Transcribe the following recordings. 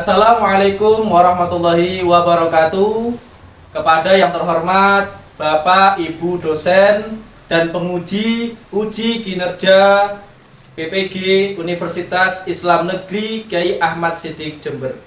Assalamualaikum warahmatullahi wabarakatuh. Kepada yang terhormat Bapak Ibu dosen dan penguji uji kinerja PPG Universitas Islam Negeri Kyai Ahmad Siddiq Jember.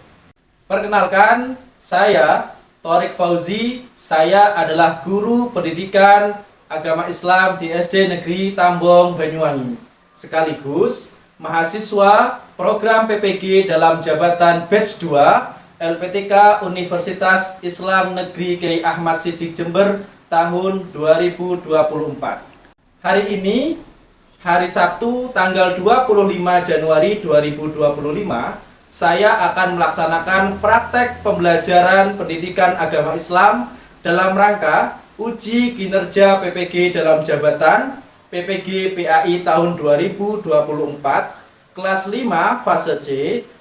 Perkenalkan, saya Thorik Fauzi. Saya adalah guru pendidikan agama Islam di SD Negeri Tambong, Banyuwangi, sekaligus mahasiswa program PPG dalam jabatan Batch 2 LPTK Universitas Islam Negeri Kyai Ahmad Siddiq Jember tahun 2024. Hari ini, hari Sabtu tanggal 25 Januari 2025, saya akan melaksanakan praktek pembelajaran pendidikan agama Islam dalam rangka uji kinerja PPG dalam jabatan PPG PAI tahun 2024 kelas 5 fase C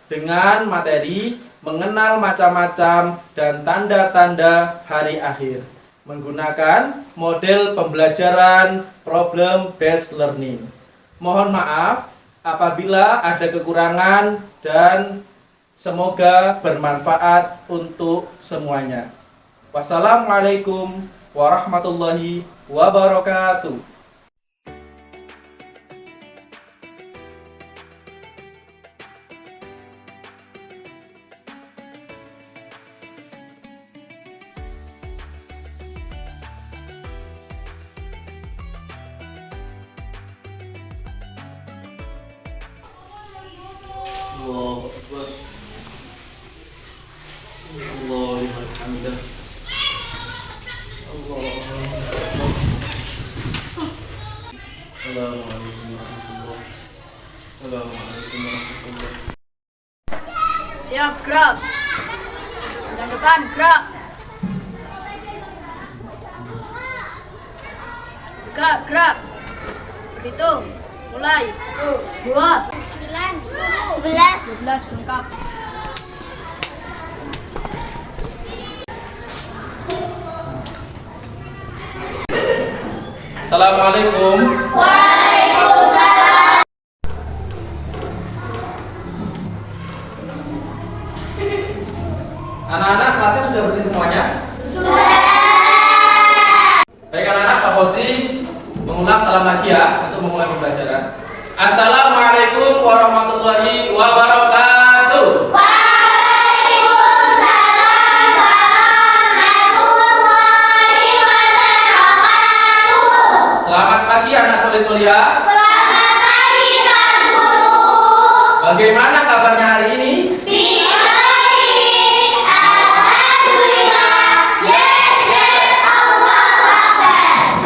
dengan materi mengenal macam-macam dan tanda-tanda hari akhir menggunakan model pembelajaran problem based learning. Mohon maaf apabila ada kekurangan dan semoga bermanfaat untuk semuanya. Wassalamualaikum warahmatullahi wabarakatuh. Allahu Akbar. Allahu Akbar. Assalamualaikum warahmatullahi. Assalamualaikum warahmatullahi. Siap, gerak. Yang depan, gerak. Gerak. Berhitung. Mulai. 2, 11 lengkap. Assalamualaikum. Waalaikumsalam. Anak-anak kelasnya sudah bersih semuanya? Sudah. Baik anak-anak, Pak Fosi mengulang salam lagi ya untuk memulai pembelajaran. Assalamualaikum warahmatullahi wabarakatuh. Waalaikumsalam warahmatullahi wabarakatuh. Selamat pagi anak soleh-solihah. Selamat pagi Pak Guru. Bagaimana kabarnya hari ini? Baik. Alhamdulillah. Yes. Allahu Akbar.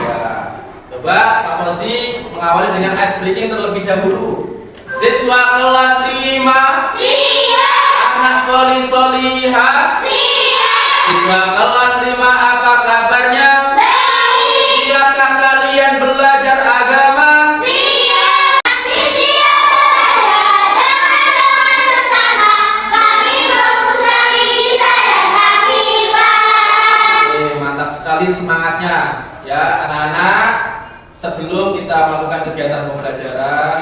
Ya. Coba Pak Fosi mengawali dengan ice breaking terlebih dahulu. Siswa kelas 5, Siap. anak solih-solihah. Siap. Siswa kelas 5, apa kabarnya? Baik. Siapkah kalian belajar agama? Siap. Siap. Teman-teman sesama, kami berusaha bisa dan kami paham. Oke, mantap sekali semangatnya. Ya, anak-anak, sebelum kita melakukan kegiatan pembelajaran,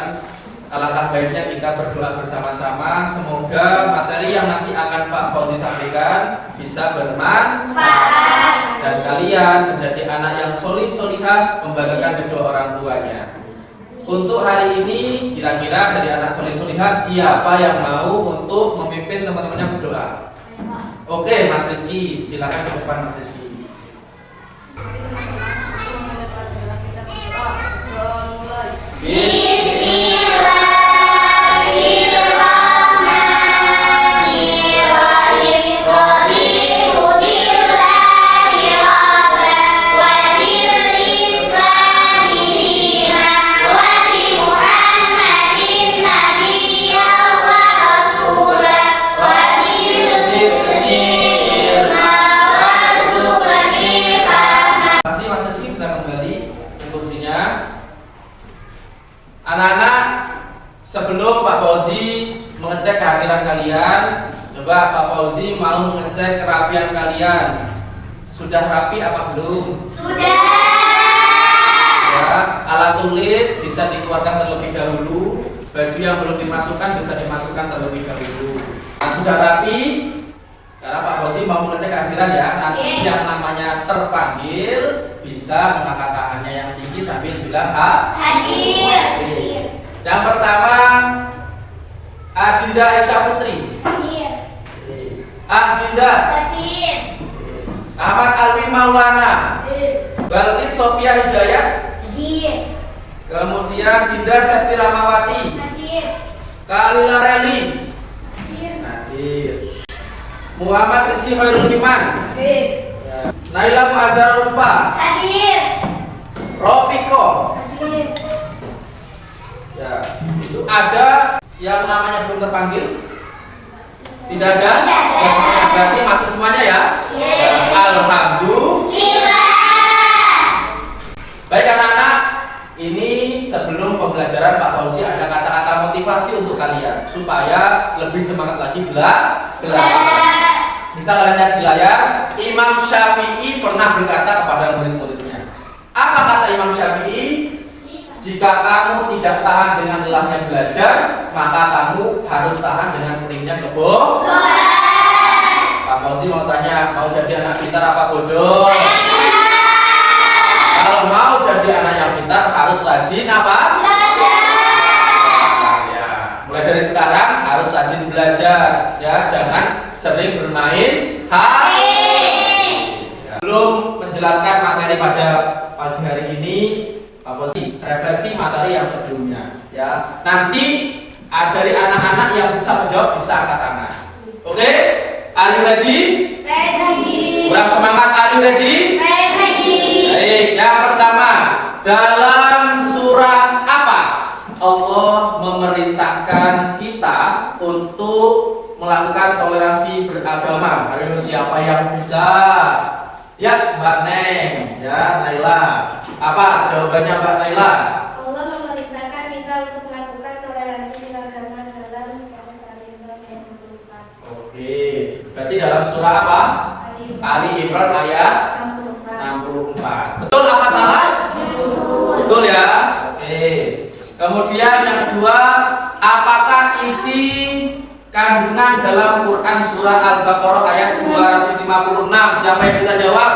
alangkah baiknya kita berdoa bersama-sama. Semoga materi yang nanti akan Pak Fauzi sampaikan bisa bermanfaat dan kalian menjadi anak yang solih-solihah membanggakan kedua orang tuanya. Untuk hari ini, kira-kira dari anak solih-solihah siapa yang mau untuk memimpin teman-temannya berdoa? Oke, Mas Rizky, silakan ke depan Mas Rizky. Bismillahirrahmanirrahim. Raditu billahi rabban wa bil islami dinan wa bi Muhammadin nabiyyan wa rasulan wa bil zikri ma warzuqni fahma. Masih Mas Rizky bisa kembali ke kursinya. Anak-anak, sebelum Pak Fauzi mengecek kehadiran kalian, coba Pak Fauzi mau mengecek kerapian kalian. Sudah rapi apa belum? Sudah. Ya, alat tulis bisa dikeluarkan terlebih dahulu. Baju yang belum dimasukkan bisa dimasukkan terlebih dahulu. Nah, sudah rapi. Karena Pak Bosi mau mengecek kehadiran ya. Nanti yang namanya terpanggil bisa mengangkat tangannya yang tinggi sambil bilang hadir. Yang pertama Adinda Aisyah Putri. Adinda. Ahmad Alwi Maulana. Balkis Sophia Hidayat. Kemudian Dinda Septi Ramawati. Kalila Reli. Hadir. Muhammad Rizky Khairul Iman. Naila Muazzar Ulfa. Ropiko. Ya, itu ada yang namanya belum terpanggil? Tidak ada? Berarti masuk semuanya ya? Alhamdulillah. Baik anak-anak, ini sebelum pembelajaran Pak Fauzi ada kata-kata motivasi untuk kalian supaya lebih semangat lagi belajar. Bisa kalian lihat di layar, Imam Syafi'i pernah berkata kepada murid-muridnya. Apa kata Imam Syafi'i? Jika kamu tidak tahan dengan lelahnya belajar, maka kamu harus tahan dengan keringnya kebodohan. Pak Fauzi mau tanya, mau jadi anak pintar apa bodoh? Kalau mau jadi anak yang pintar harus rajin apa? Belajar. Ya, mulai dari sekarang harus rajin belajar. Ya, jangan sering bermain HP. Ya. Belum menjelaskan materi pada pagi hari ini, Pak Bosi, refleksi materi yang sebelumnya. Ya, nanti dari anak-anak yang bisa menjawab bisa angkat tangan. Oke? Are you ready? Ready. Kurang semangat, are you ready? Ready. Baik, yang pertama, dalam surah apa Allah memerintahkan kita untuk melakukan toleransi beragama? Ayo siapa yang bisa? Ya, Mbak Neng, ya Naila. Apa jawabannya Mbak Naila? Allah memerintahkan kita untuk melakukan toleransi beragama dalam surah Imran ayat 64. Oke, berarti dalam surah apa? Ali Imran ayat 64. Betul apa salah? Betul ya. Oke. Kemudian yang kedua, apakah isi kandungan dalam Quran surah Al-Baqarah ayat 256? Siapa yang bisa jawab?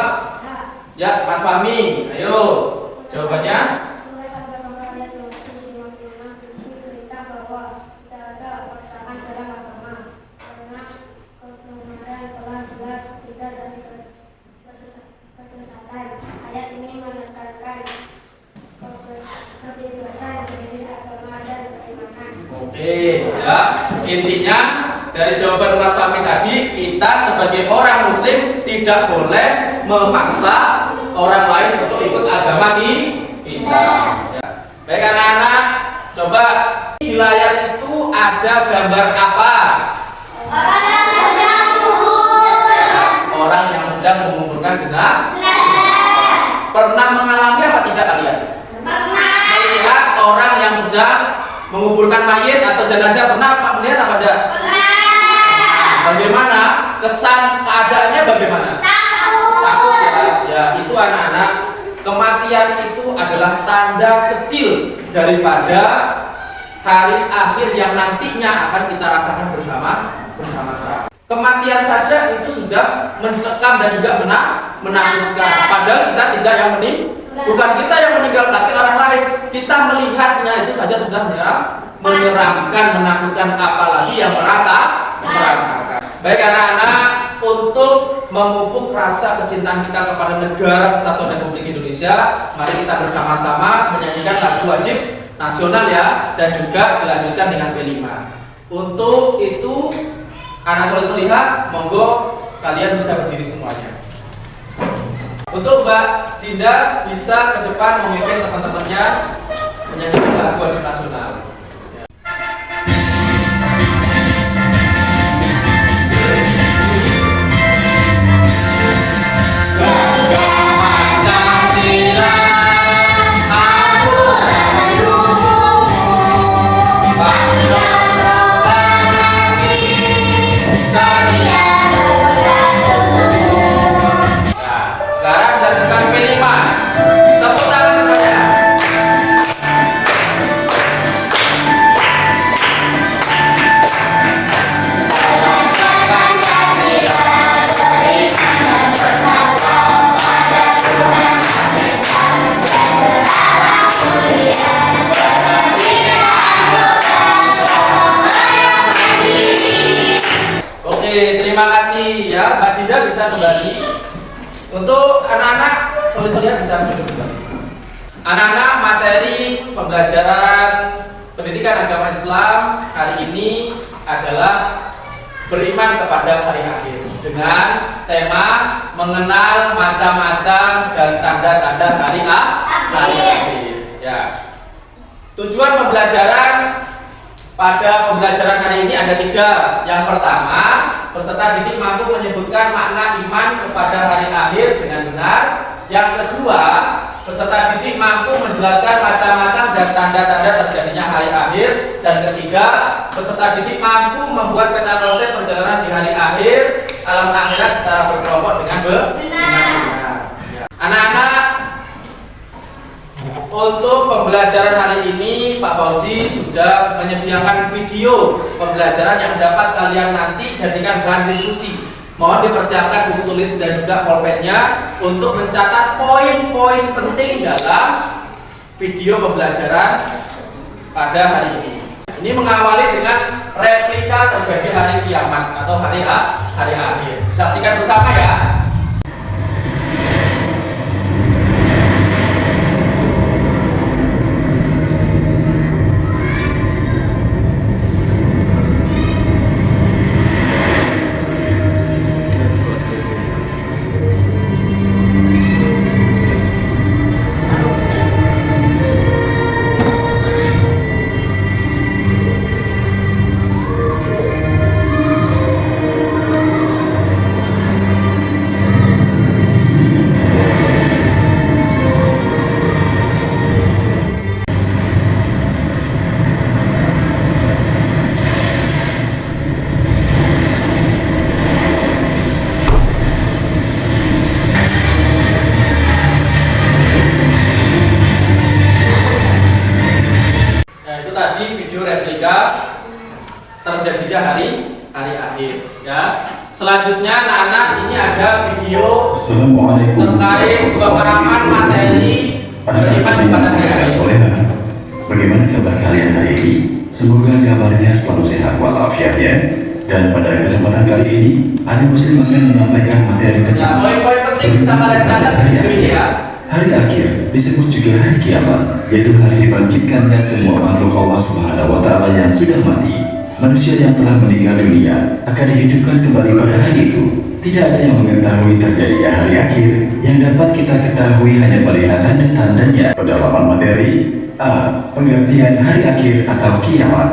Ya, Mas Fahmi. Ayo. Jawabannya? Surah Al-Baqarah ayat 256 bercerita bahwa tidak ada paksaan dalam agama karena kebenaran telah jelas tidak dari kesesatan. Ayat ini menekankan kebebasan dari agama dan keimanan. Oke, ya. Intinya dari jawaban Mas Fahmi tadi, kita sebagai orang muslim tidak boleh memaksa orang lain untuk ikut agama kita. Ya. Baik anak-anak, coba di layar itu ada gambar apa? Orang yang sedang subur. Orang yang sedang menguburkan jenazah. Pernah mengalami apa tidak kalian? Pernah. Melihat orang yang sedang menguburkan mayit atau jenazah, pernah Pak melihat apa tidak? Bagaimana kesan keadaannya bagaimana? Takut ya. Ya, itu anak-anak, kematian itu adalah tanda kecil daripada hari akhir yang nantinya akan kita rasakan bersama-sama. Kematian saja itu sudah mencekam dan juga menakutkan. Padahal kita tidak yang bukan kita yang meninggal, tapi orang lain. Kita melihatnya itu saja sudah menyeramkan, menakutkan, apalagi yang merasakan. Baik anak-anak, untuk memupuk rasa kecintaan kita kepada negara Kesatuan Republik Indonesia, mari kita bersama-sama menyanyikan lagu wajib nasional ya, dan juga dilanjutkan dengan P5. Untuk itu, anak soleh solihah, monggo kalian bisa berdiri semuanya. Untuk Mbak Dinda bisa ke depan memimpin teman-temannya menyanyikan lagu wajib nasional. Sekarang dilanjutkan. P5. Tepuk tangan semuanya. kembali. Untuk anak-anak, soleh-soleh bisa duduk kembali. Anak-anak, materi pembelajaran pendidikan agama Islam hari ini adalah beriman kepada hari akhir dengan tema mengenal macam-macam dan tanda-tanda hari akhir. Ya. Tujuan pembelajaran pada pembelajaran hari ini ada 3. Yang pertama, peserta didik mampu menyebutkan makna iman kepada hari akhir dengan benar. Yang kedua, peserta didik mampu menjelaskan macam-macam dan tanda-tanda terjadinya hari akhir. Dan ketiga, peserta didik mampu membuat peta konsep perjalanan di hari akhir alam akhirat secara berkelompok dengan benar. Ya. Anak-anak, untuk pembelajaran hari ini Pak Fauzi sudah menyediakan video pembelajaran yang dapat kalian nanti jadikan bahan diskusi. Mohon dipersiapkan buku tulis dan juga pulpennya untuk mencatat poin-poin penting dalam video pembelajaran pada hari ini. Ini mengawali dengan replika terjadi hari kiamat atau hari akhir. Saksikan bersama ya. Terjadinya hari akhir ya. Selanjutnya anak-anak, ini ada video terkait pemahaman materi beriman kepada hari akhir. Bagaimana kabar kalian hari ini? Semoga kabarnya selalu sehat walafiat ya. Dan pada kesempatan kali ini, Ani Muslim akan menyampaikan materi tentang poin-poin penting bisa kalian catat di video ini ya. Hari akhir disebut juga hari kiamat, yaitu hari dibangkitkannya semua makhluk Allah Subhanahu wa Ta'ala yang sudah mati. Manusia yang telah meninggal dunia akan dihidupkan kembali pada hari itu. Tidak ada yang mengetahui terjadinya hari akhir. Yang dapat kita ketahui hanya melihat tanda-tandanya. Pendalaman materi A. Pengertian hari akhir atau kiamat.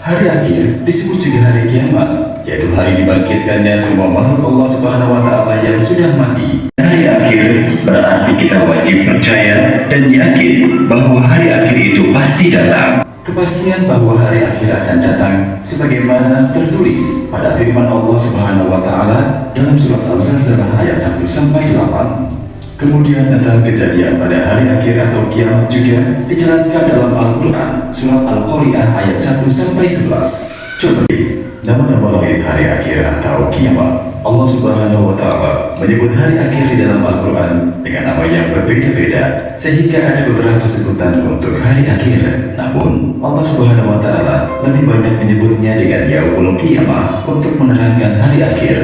Hari akhir disebut juga hari kiamat, yaitu hari dibangkitkannya semua makhluk Allah Subhanahu wa Ta'ala yang sudah mati. Hari akhir berarti kita wajib percaya dan yakin bahwa hari akhir itu pasti datang. Kepastian bahwa hari akhir akan datang sebagaimana tertulis pada firman Allah Subhanahu wa Ta'ala dalam surat Al-Zalzalah ayat 1 sampai 8. Kemudian tentang kejadian pada hari akhir atau kiamat juga dijelaskan dalam Al-Qur'an surat Al-Qari'ah ayat 1 sampai 11. Coba nama-nama lain hari akhir atau kiamat. Allah Subhanahu wa Ta'ala menyebut hari akhir di dalam Al-Quran dengan nama yang berbeda-beda, sehingga ada beberapa sebutan untuk hari akhir. Namun Allah Subhanahu wa Ta'ala lebih banyak menyebutnya dengan Yaumul Qiyamah untuk menerangkan hari akhir.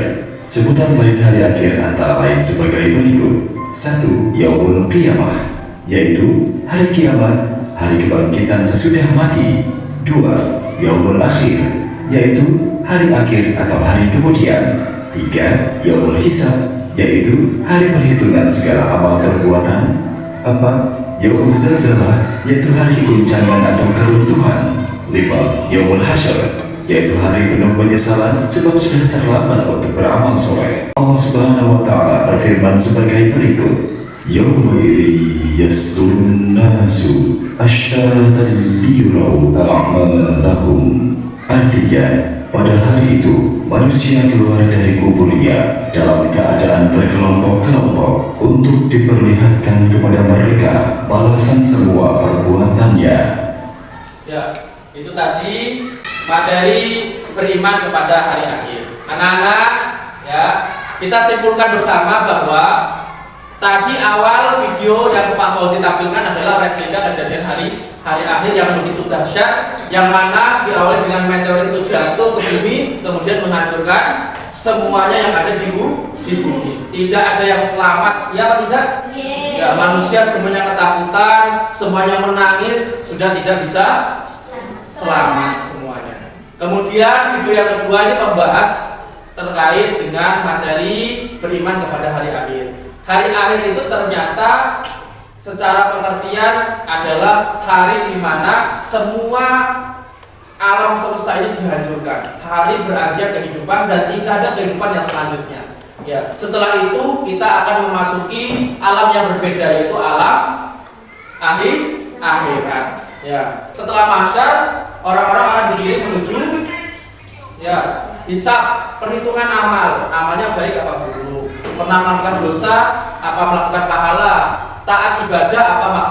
Sebutan lain hari akhir antara lain sebagai berikut. 1. Yaumul Qiyamah, yaitu hari kiamat, hari kebangkitan sesudah mati. 2. Yaumul Akhir, yaitu hari akhir atau hari kemudian. 3. Yaumul Hisab, yaitu hari perhitungan segala amal perbuatan. 4. Yaumul Zalzalah, yaitu hari guncangan atau keruntuhan. 5. Yaumul Hasyr, yaitu hari penuh penyesalan sebab sudah terlambat untuk beramal soleh. Allah Subhanahu wa Ta'ala berfirman sebagai berikut. Yauma idzi yasdurun nasu asyhatan liyurau a'malahum. Artinya, pada hari itu, manusia keluar dari kuburnya dalam keadaan berkelompok-kelompok untuk diperlihatkan kepada mereka balasan semua perbuatannya. Ya, itu tadi materi beriman kepada hari akhir. Anak-anak, ya, kita simpulkan bersama bahwa tadi awal video yang Pak Fauzi tampilkan adalah replika kejadian hari akhir yang begitu dahsyat, yang mana diawali dengan meteor itu jatuh ke bumi kemudian menghancurkan semuanya yang ada di di bumi. Tidak ada yang selamat, ya apa tidak? Ya, manusia semuanya ketakutan, semuanya menangis, sudah tidak bisa selamat semuanya. Kemudian video yang kedua ini membahas terkait dengan materi beriman kepada hari akhir. Hari akhir itu ternyata secara pengertian adalah hari di mana semua alam semesta ini dihancurkan. Hari berakhirnya kehidupan dan tidak ada kehidupan yang selanjutnya. Ya, setelah itu kita akan memasuki alam yang berbeda, yaitu alam akhirat. Ya, setelah mahsyar orang-orang akan dikirim menuju ya hisab, perhitungan amal. Amalnya baik apa buruk, pernah melakukan dosa apa melakukan pahala, taat ibadah apa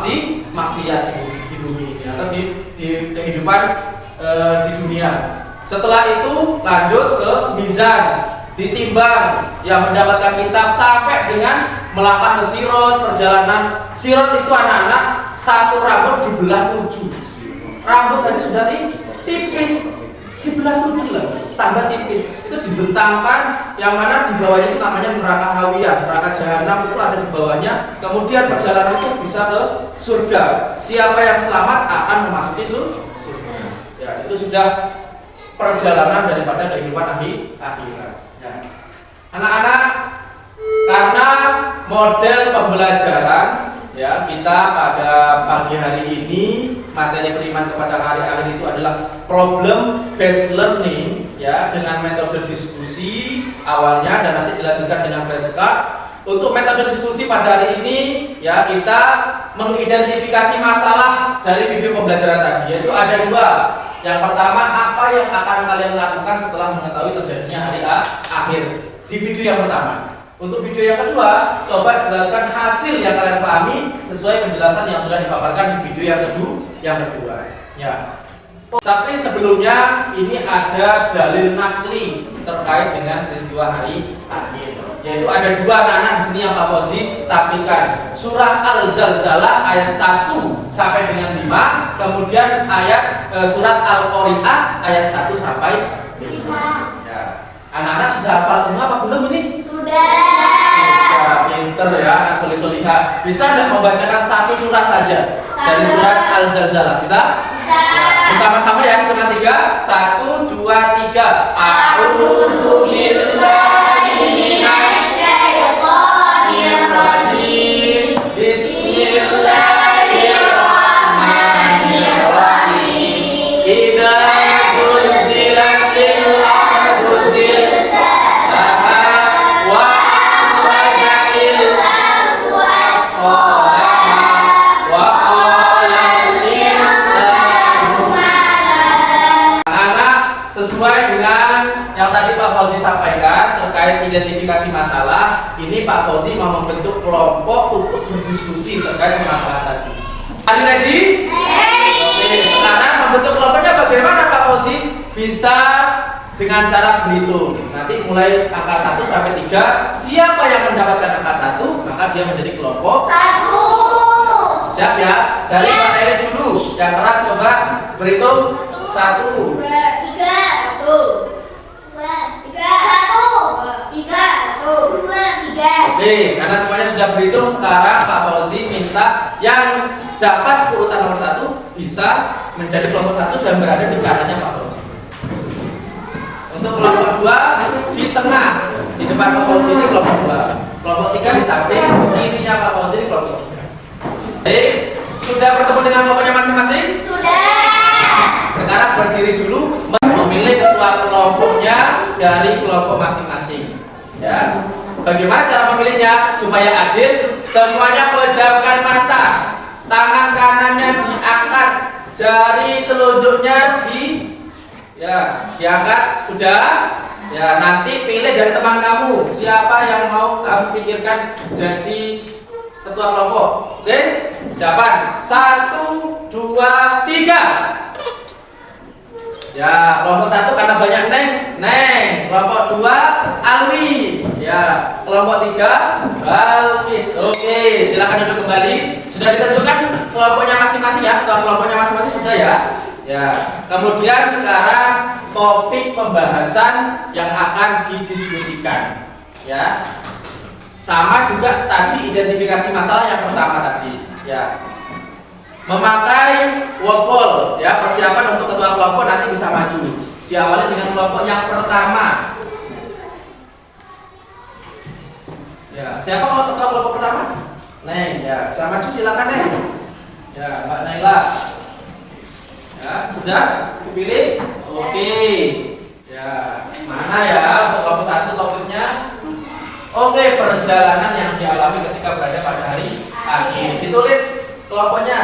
maksiat di bumi atau di kehidupan di dunia. Setelah itu lanjut ke mizan, ditimbang yang mendapatkan kitab sampai dengan melangkah ke sirot. Perjalanan sirot itu anak-anak satu rambut dibelah 7. Rambut tadi sudah tipis, dibelah 7 lagi, tambah tipis. Itu dibentangkan, yang mana di bawahnya itu namanya neraka hawiyah, neraka jahanam itu ada di bawahnya. Kemudian perjalanan itu bisa ke surga. Siapa yang selamat akan memasuki surga. Ya, itu sudah perjalanan daripada kehidupan akhirat. Ya. Anak-anak, karena model pembelajaran ya kita pada pagi hari ini materi beriman kepada hari akhir itu adalah problem based learning ya, dengan metode diskusi awalnya dan nanti dilanjutkan dengan flashcard. Untuk metode diskusi pada hari ini ya kita mengidentifikasi masalah dari video pembelajaran tadi, yaitu ada 2. Yang pertama, apa yang akan kalian lakukan setelah mengetahui terjadinya hari akhir di video yang pertama. Untuk video yang kedua, coba jelaskan hasil yang kalian pahami sesuai penjelasan yang sudah dipaparkan di video yang kedua. Ya. Tapi sebelumnya ini ada dalil nakli terkait dengan peristiwa hari akhir. Yaitu ada 2 anak-anak di sini yang Pak Fauzi tampilkan. Surah Al-Zalzalah ayat 1 sampai dengan 5, kemudian surat Al-Qari'ah ayat 1 sampai 5. Ya. Anak-anak sudah hafal semua apa belum ini? Sudah. Pinter ya, anak solih-solihah. Bisa enggak membacakan satu surah saja dari surat Al-Zalzalah? Bisa? Bisa. Bersama-sama ya, hitungan 3. 1, 2, 3. A'udzu billahi minasyaitonir rajim. Bismillahirrahmanirrahim. Idza zulzilatil ardu zilzalaha wa akhrajatil ardu asqalaha wa qala al-insanu ma laha. Anak, sesuai dengan yang tadi Pak Fauzi sampaikan terkait identifikasi masalah, ini Pak Fauzi mau membentuk kelompok untuk berdiskusi terkait masalah tadi. Are you ready? Oke, sekarang membentuk kelompoknya bagaimana Pak Fauzi? Bisa dengan cara berhitung. Nanti mulai angka 1 sampai 3. Siapa yang mendapatkan angka 1, maka dia menjadi kelompok 1. Siap ya? Dari Pak Eri dulu. Yang keras coba berhitung 1. 3. Oke, karena semuanya sudah berhitung, sekarang Pak Fauzi minta yang dapat urutan nomor 1 bisa menjadi kelompok 1 dan berada di kanannya Pak Fauzi. Untuk kelompok 2 di tengah, di depan Pak Fauzi ini kelompok 2. Kelompok 3 di samping kirinya Pak Fauzi ini kelompok 3. Baik, sudah bertemu dengan kelompoknya masing-masing? Sudah. Sekarang berdiri dulu memilih ketua kelompoknya dari kelompok masing-masing. Ya. Bagaimana cara memilihnya supaya adil? Semuanya pejamkan mata. Tangan kanannya diangkat, jari telunjuknya diangkat. Sudah? Ya, nanti pilih dari teman kamu siapa yang mau kamu pikirkan jadi ketua kelompok. Oke? Siapa? 1, 2, 3. Ya, kelompok 1 karena banyak Neng. Kelompok 2 Alwi. Ya, kelompok 3 Balkis. Oke, silakan duduk kembali. Sudah ditentukan kelompoknya masing-masing ya, ketua kelompoknya masing-masing sudah ya. Ya, kemudian sekarang topik pembahasan yang akan didiskusikan. ya. Sama juga tadi identifikasi masalah yang pertama tadi, ya. Memakai wordball, ya, persiapan untuk ketua kelompok nanti bisa maju. Diawali dengan kelompok yang pertama. Ya, siapa kalau ketua kelompok pertama? Neng, ya, bisa maju silakan Neng. Ya, Mbak Naila. Ya, sudah dipilih? Oke. Ya, mana ya untuk kelompok satu topiknya? Oke, perjalanan yang dialami ketika berada pada hari akhir. Ditulis kelompoknya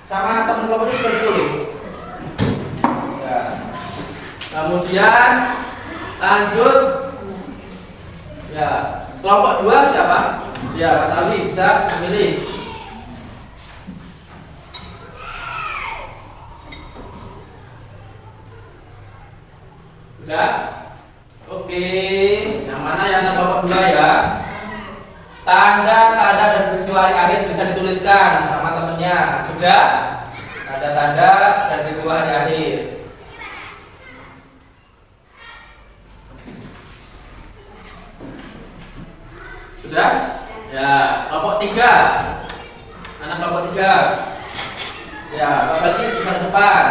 sama teman kelompoknya sudah ditulis. Ya. Kemudian lanjut. Ya, kelompok 2 siapa? Ya, Mas Ali bisa memilih. Sudah? Oke, yang mana yang kelompok 2 ya? Tanda-tanda dan peristiwa hari akhir bisa dituliskan sama temennya. Sudah? Tanda-tanda dan peristiwa hari akhir. Sudah? Ya, kelompok 3. Anak kelompok 3. Ya, Pak Balkis bisa ke depan.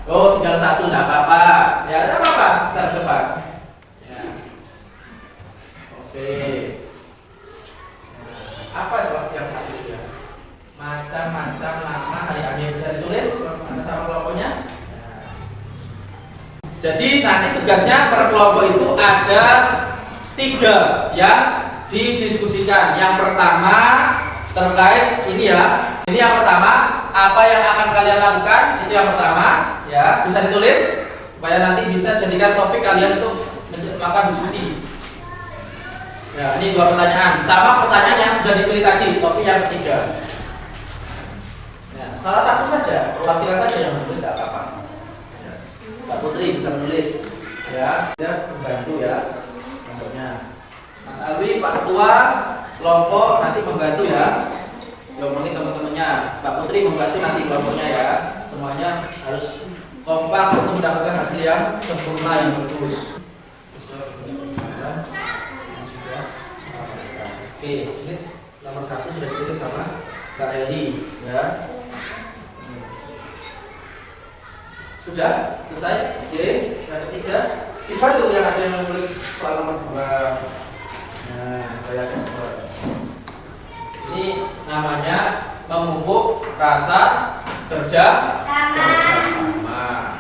Oh, tinggal 1, enggak apa-apa. Ya, enggak apa-apa, bisa ke depan. Ya. Oke. Apa itu yang satu ya? Macam-macam nama hari akhir bisa ditulis ada sama kelompoknya. Ya. Jadi nanti tugasnya per kelompok itu ada 3 yang didiskusikan. Yang pertama terkait ini ya. Ini yang pertama, apa yang akan kalian lakukan? Itu yang pertama, ya, bisa ditulis supaya nanti bisa jadikan topik kalian untuk melakukan diskusi. Ya, ini 2 pertanyaan. Sama pertanyaan yang sudah dipilih tadi, topik yang ketiga. Ya, salah satu saja, perwakilan saja yang menulis, tidak apa-apa. Ya. Mbak Putri bisa menulis, ya, dia membantu ya, contohnya. Mas Alwi, Pak Ketua kelompok nanti membantu ya, ngomongin teman-temannya. Mbak Putri membantu nanti kelompoknya ya. Semuanya harus kompak untuk mendapatkan hasil yang sempurna yang bagus. Oke, ini nomor 1 sudah ditulis sama Kak Eli ya. Sudah selesai. Oke, yang ketiga dibantu yang ada yang menulis soal nomor 2. Nah, saya coba. Ini namanya memupuk rasa kerja sama.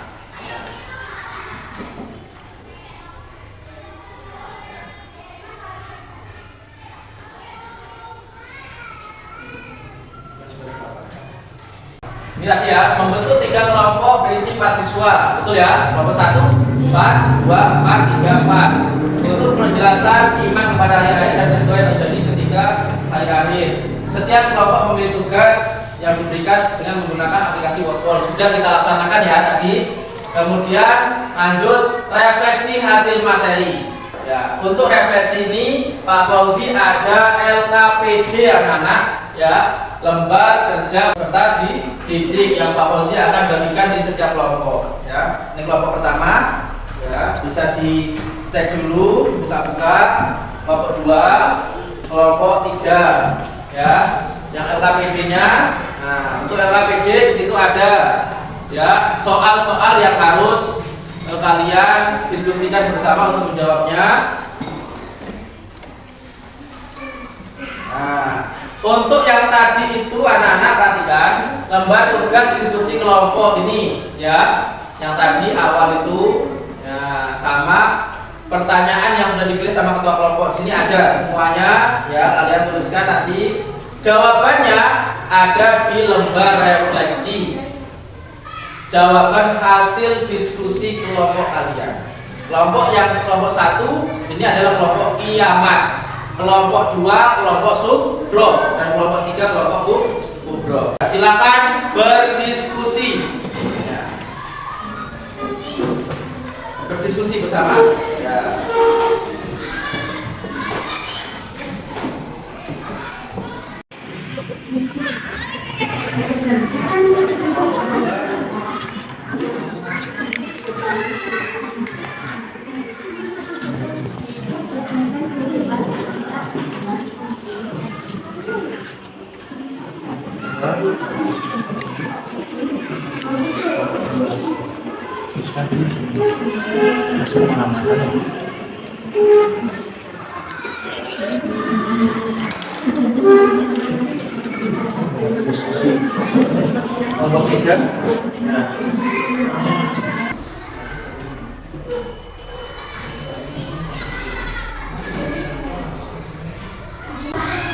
Ini tadi ya, membentuk 3 kelompok berisi 4 siswa, betul ya? Kelompok 1, 4, 2, 4, 3, 4. Untuk penjelasan iman kepada hari akhir dan peristiwa yang terjadi ketika hari akhir. Setiap kelompok memiliki tugas yang diberikan dengan menggunakan aplikasi Wordball. Sudah kita laksanakan ya tadi. Kemudian lanjut refleksi hasil materi. Ya, untuk refleksi ini Pak Fauzi ada LKPD anak-anak ya, lembar kerja peserta dididik yang Pak Fauzi akan bagikan di setiap kelompok ya. Ini kelompok pertama ya, bisa dicek dulu, buka-buka. Kelompok 2, kelompok 3 ya, yang LKPD-nya. Nah, untuk LKPD di situ ada ya soal-soal yang harus kalian diskusikan bersama untuk menjawabnya. Nah, untuk yang tadi itu anak-anak perhatikan lembar tugas diskusi kelompok ini ya, yang tadi awal itu ya, sama pertanyaan yang sudah dipilih sama ketua kelompok. Sini ada semuanya ya, kalian tuliskan nanti. Jawabannya ada di lembar refleksi. Jawaban hasil diskusi kelompok kalian. Kelompok 1 ini adalah kelompok kiamat. Kelompok 2 kelompok subro dan kelompok 3 kelompok kubro. Silakan berdiskusi. Ya. Berdiskusi bersama. Ya. Thank you. Kelompok 3.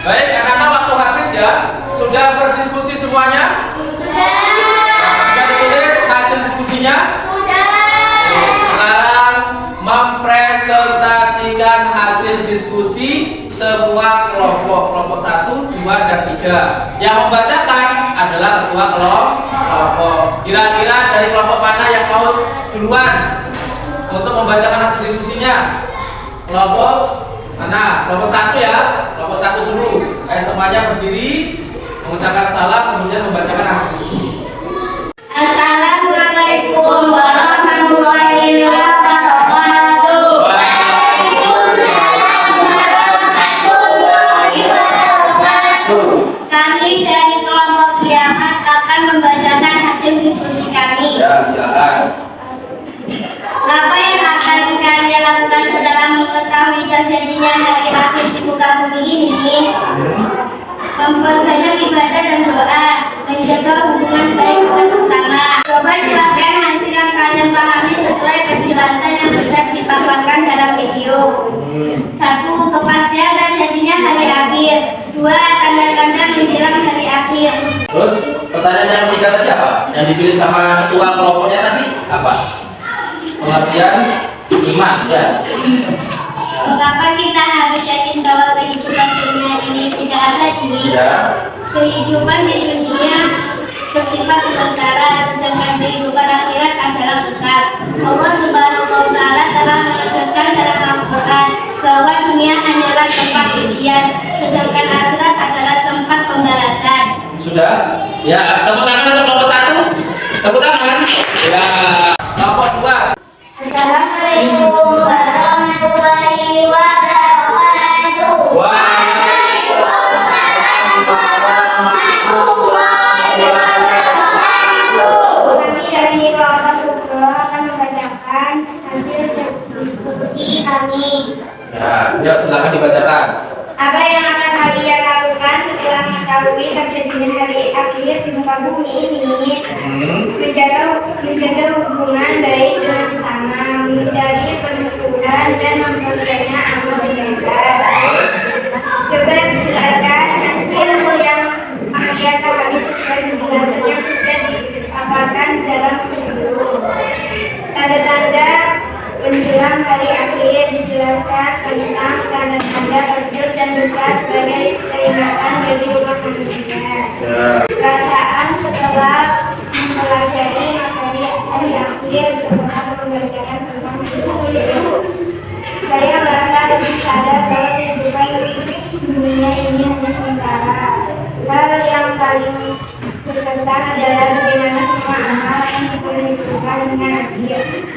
Baik, anak-anak, waktu habis ya. Sudah berdiskusi semuanya? Sudah ditulis hasil diskusinya? Sekarang mempresentasikan hasil diskusi semua kelompok 1, 2, dan 3. Yang membacakan adalah ketua kelompok. Kira-kira dari kelompok mana yang mau duluan untuk membacakan hasil diskusinya? Kelompok mana? Kelompok 1 ya. Kelompok 1 dulu. Semuanya berdiri, mengucapkan salam, kemudian membacakan hasil diskusi. Assalamualaikum warahmatullahi wabarakatuh. Waalaikumsalam warahmatullahi wabarakatuh. Kami dari kelompok Kiamat akan membacakan hasil diskusi kami. Ya, silakan. Apa yang akan kalian lakukan setelah mengetahui terjadinya hari akhir di muka bumi ini? Memperbanyak ibadah dan doa, menjaga hubungan baik dengan sesama. Coba jelaskan hasil yang kalian pahami sesuai penjelasan yang sudah dipaparkan dalam video. 1. Kepastian terjadinya hari akhir. 2. Tanda-tanda menjelang hari akhir. Terus pertanyaan yang ketiga tadi apa? Yang dipilih sama ketua kelompoknya tadi apa? Pengertian iman ya. Mengapa kita harus yakin bahwa kehidupan dunia ini tidak abadi? Ya. Kehidupan di dunia bersifat sementara, sedangkan kehidupan akhirat adalah kekal. Allah Subhanahu wa Ta'ala telah menegaskan dalam Al-Quran bahwa dunia hanyalah tempat ujian, sedangkan akhirat adalah tempat pembalasan. Sudah? Ya, tepuk tangan untuk kelompok 1. Tepuk tangan. Ya. Kelompok 2. Assalamualaikum warahmatullahi wabarakatuh. Waalaikumsalam warahmatullahi wabarakatuh. Kami dari kelompok Sugro akan membacakan hasil diskusi kami. Ya, yuk silakan dibacakan. Apa yang akan kalian lakukan setelah mengetahui terjadinya hari akhir di muka bumi ini? Menjaga hubungan baik dengan sesama, menghindari permusuhan dan memperbanyak amal ibadah. Coba dijelaskan hasil yang kalian pahami sesuai penjelasan yang sudah dipaparkan dalam video. Tanda-tanda menjelang hari akhir dijelaskan tentang tanda-tanda kecil dan besar sebagai peringatan bagi umat manusia. Perasaan setelah mempelajari materi hari akhir setelah membacakan tentang video, saya merasa lebih sadar bahwa kehidupan dunia ini hanya sementara. Hal yang paling berkesan adalah bagaimana semua amal yang kita lakukan dengan akhir.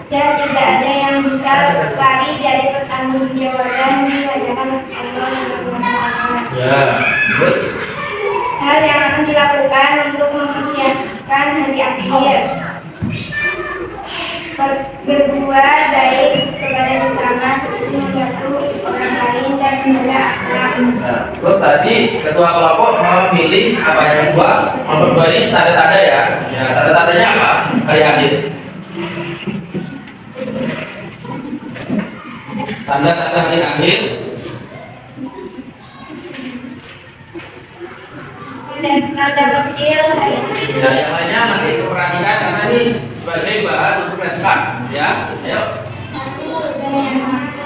Dan tidak ada yang bisa lari dari pertanggungjawaban di hadapan Allah SWT. Ya. Hal yang akan dilakukan untuk mempersiapkan hari akhir: berbuat baik kepada sesama seperti membantu orang lain dan menjaga akhlak. Nah, terus tadi ketua kelompok memilih apa yang kedua? Nomor 2 ini tanda-tanda ya. Ya, tanda-tandanya apa? Hari akhir. Tanda-tanda hari akhir. Dan tanda kecil hari akhir. Ya, yang lainnya nanti perhatikan karena ini sebagai bahan untuk flashcard ya. Ayo.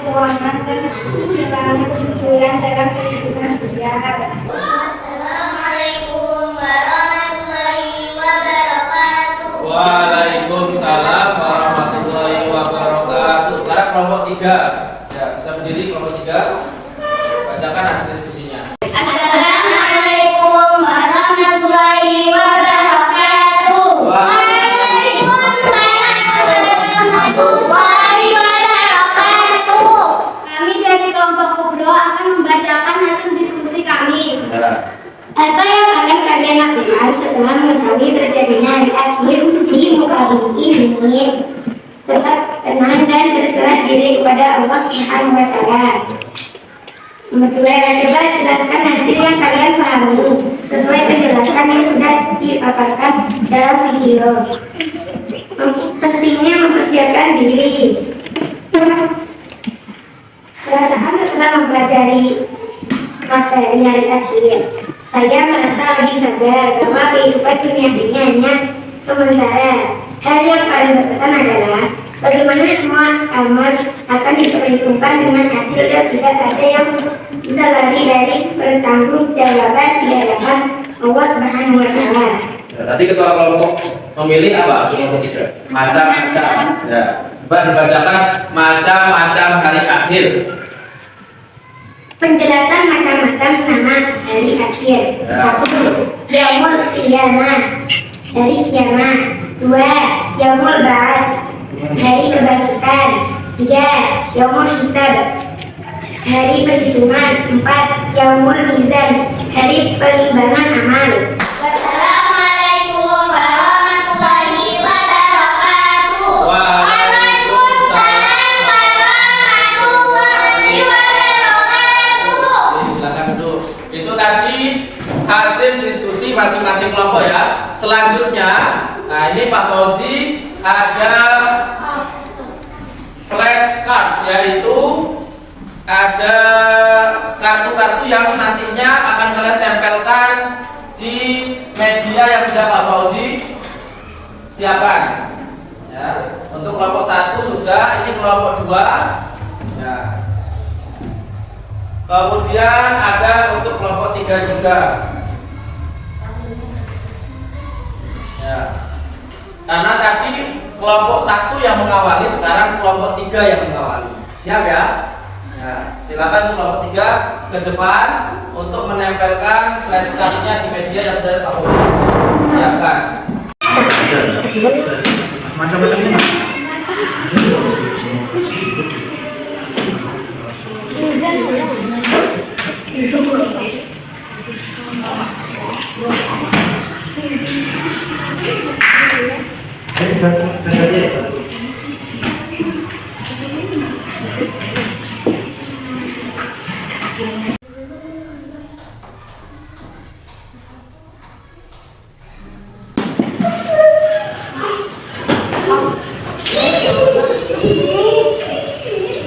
Keuangan dan kehilangan kesujuran dalam kehidupan sosial. Assalamualaikum warahmatullahi wabarakatuh. Waalaikumsalam warahmatullahi wabarakatuh. Sekarang kelompok 3. Ya, bisa berdiri kelompok 3. Bacakan hasil diskusinya. Assalamualaikum warahmatullahi wabarakatuh. Waalaikumsalam warahmatullahi wabarakatuh. Kami dari kelompok Kubro akan membacakan hasil diskusi kami. Ya. Apa yang akan kalian lakukan setelah mengetahui terjadinya hari akhir di muka bumi Amin. Tetap tenang dan berserah diri kepada Allah Subhanahu wa Ta'ala. Nomor 2, coba jelaskan hasil yang kalian pahami sesuai penjelasan yang sudah dipaparkan dalam video. Pentingnya mempersiapkan diri. Perasaan setelah mempelajari materi hari akhir, saya merasa lebih sadar bahwa kehidupan dunia ini hanya sementara. Hal yang paling berkesan adalah bagaimana semua amal akan diperhitungkan dengan adil dan tidak ada yang bisa lari dari pertanggungjawaban di hadapan Allah Subhanahu wa Ta'ala. Tadi ketua kelompok memilih apa? Macam-macam. Ya. Coba dibacakan macam-macam hari akhir. Penjelasan macam-macam nama hari akhir. 1. Yaumul Qiyamah, hari kiamat. 2. Yaumul Ba'ats, hari kebangkitan. 3. Yaumul Hisab, hari perhitungan. 4. Yaumul Mizan, hari penimbangan amal. Wassalamualaikum warahmatullahi wabarakatuh. Waalaikumsalam warahmatullahi wabarakatuh. Silakan duduk. Itu tadi hasil diskusi masing-masing kelompok ya. Selanjutnya, nah ini Pak Fauzi ada flashcard, yaitu ada kartu-kartu yang nantinya akan kalian tempelkan di media yang sudah Pak Fauzi siapkan. Ya, untuk kelompok 1 sudah, ini kelompok 2. Ya. Kemudian ada untuk kelompok 3 juga. Ya. Karena tadi kelompok 1 yang mengawali, sekarang kelompok 3 yang mengawali. Siap ya? Ya, silakan kelompok 3 ke depan untuk menempelkan flashcardnya di media yang sudah Pak Fauzi siapkan. Macam-macamnya Mas.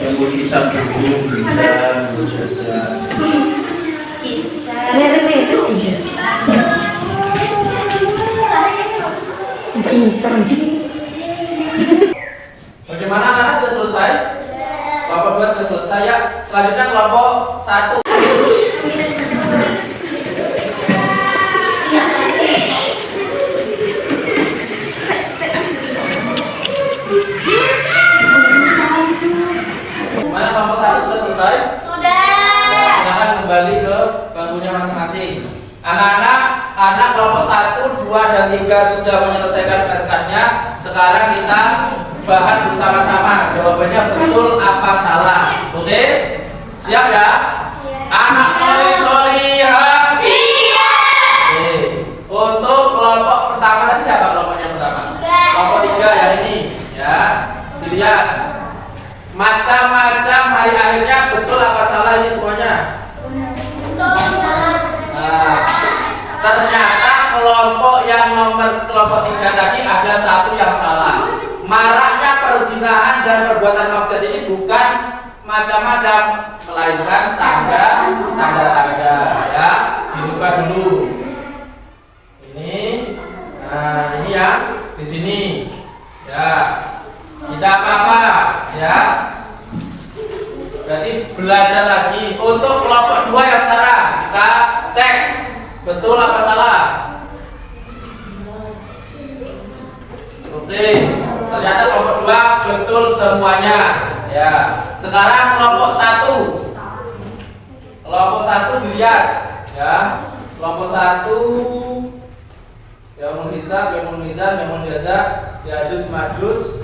Yang mau dihisap dulu, Bagaimana anak-anak sudah selesai? Kelompok 2 sudah selesai ya. Selanjutnya kelompok 1. Gimana kelompok 1 sudah selesai? Sudah. Silakan kembali ke bangkunya masing-masing. Anak kelompok 1, 2, dan 3 sudah menyelesaikan flashcardnya. Sekarang kita bahas bersama-sama jawabannya betul apa salah. Oke? Siap ya? Anak soleh-solihah. Siap. Oke. Untuk kelompok pertama tadi siapa kelompoknya pertama? Kelompok 3 yang ini ya. Dilihat. Macam-macam hari akhirnya betul apa salah ini semuanya? Nah, ternyata kelompok yang kelompok 3 tadi ada satu yang salah. Maraknya perzinahan dan perbuatan maksiat ini bukan macam-macam, melainkan tanda-tanda ya. Dirubah dulu. Ini, nah ini yang di sini ya. Tidak apa-apa ya. Berarti belajar lagi. Untuk kelompok 2 yang salah, kita cek betul apa salah. Oke, ternyata kelompok 2 betul semuanya ya. Sekarang kelompok 1. Kelompok 1 dilihat ya. Kelompok 1 yang menghisab, yang mengizan, yang menjasa, Ya'juj Ma'juj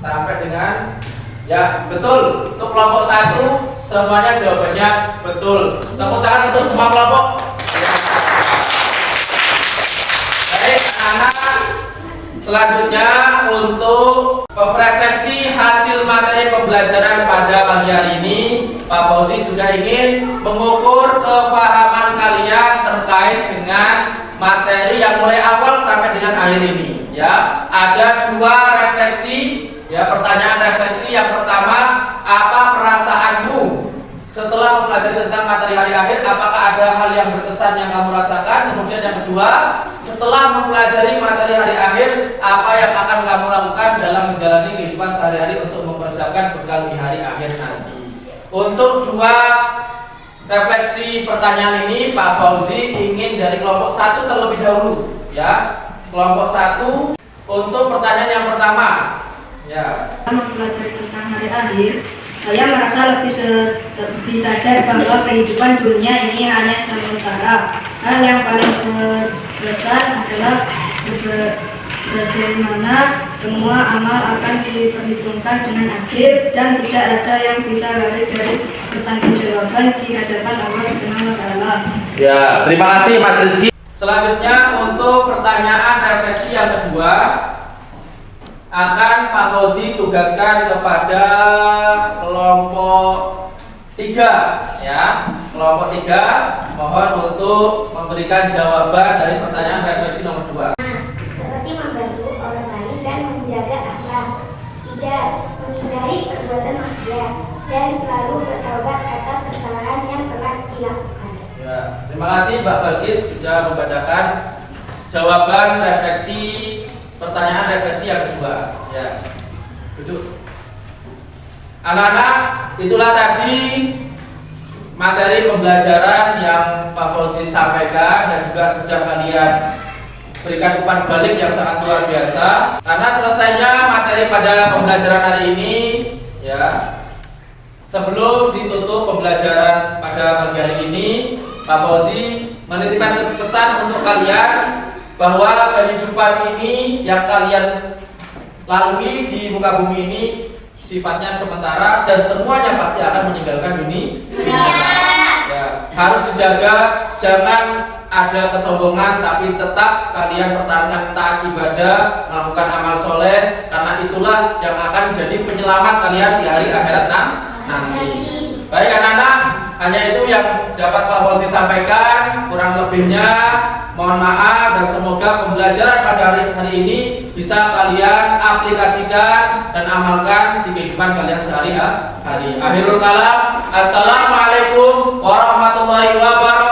sampai dengan ya betul. Untuk kelompok 1 semuanya jawabannya betul. Tepuk tangan untuk semua kelompok. Baik anak, Selanjutnya untuk refleksi hasil materi pembelajaran pada pagi hari ini, Pak Fauzi juga ingin mengukur kepahaman kalian terkait dengan materi yang mulai awal sampai dengan akhir ini. Ya, ada 2 refleksi. Ya, pertanyaan refleksi yang pertama, apa perasaanmu setelah mempelajari tentang materi hari akhir? Apakah ada hal yang berkesan yang kamu rasakan? Kemudian yang kedua, setelah mempelajari materi hari akhir, apa yang akan kamu lakukan dalam menjalani kehidupan sehari-hari untuk mempersiapkan bekal di hari akhir nanti? Untuk 2 refleksi pertanyaan ini, Pak Fauzi ingin dari kelompok 1 terlebih dahulu. Ya, kelompok 1 untuk pertanyaan yang pertama. Ya. Mempelajari tentang hari akhir, saya merasa lebih sadar bahwa kehidupan dunia ini hanya sementara. Hal yang paling besar adalah bagaimana semua amal akan diperhitungkan dengan adil dan tidak ada yang bisa lari dari pertanggungjawaban di hadapan Allah Subhanahu wa taala. Ya, terima kasih Mas Rizky. Selanjutnya untuk pertanyaan refleksi yang kedua, akan Pak Fauzi tugaskan kepada kelompok 3 ya. Kelompok 3 mohon untuk memberikan jawaban dari pertanyaan refleksi nomor 2. Seperti membantu orang lain dan menjaga akhlak, tidak menghindari perbuatan maksiat, dan selalu bertaubat atas kesalahan yang telah dilakukan. Ya, terima kasih Mbak Balkis sudah membacakan jawaban refleksi pertanyaan refleksi yang kedua. Ya, duduk. Anak-anak, itulah tadi materi pembelajaran yang Pak Fauzi sampaikan dan juga sudah kalian berikan umpan balik yang sangat luar biasa. Karena selesainya materi pada pembelajaran hari ini, ya, sebelum ditutup pembelajaran pada pagi hari ini, Pak Fauzi menitipkan pesan untuk kalian bahwa kehidupan ini yang kalian lalui di muka bumi ini sifatnya sementara dan semuanya pasti akan meninggalkan dunia. Ya, harus dijaga, jangan ada kesombongan, tapi tetap kalian pertahankan taat ibadah, melakukan amal soleh, karena itulah yang akan jadi penyelamat kalian di hari akhirat nanti. Baik anak-anak, hanya itu yang dapat Pak Fauzi sampaikan. Kurang lebihnya mohon maaf dan semoga pembelajaran pada hari ini bisa kalian aplikasikan dan amalkan di kehidupan kalian sehari-hari. Akhirul kalam, assalamualaikum warahmatullahi wabarakatuh.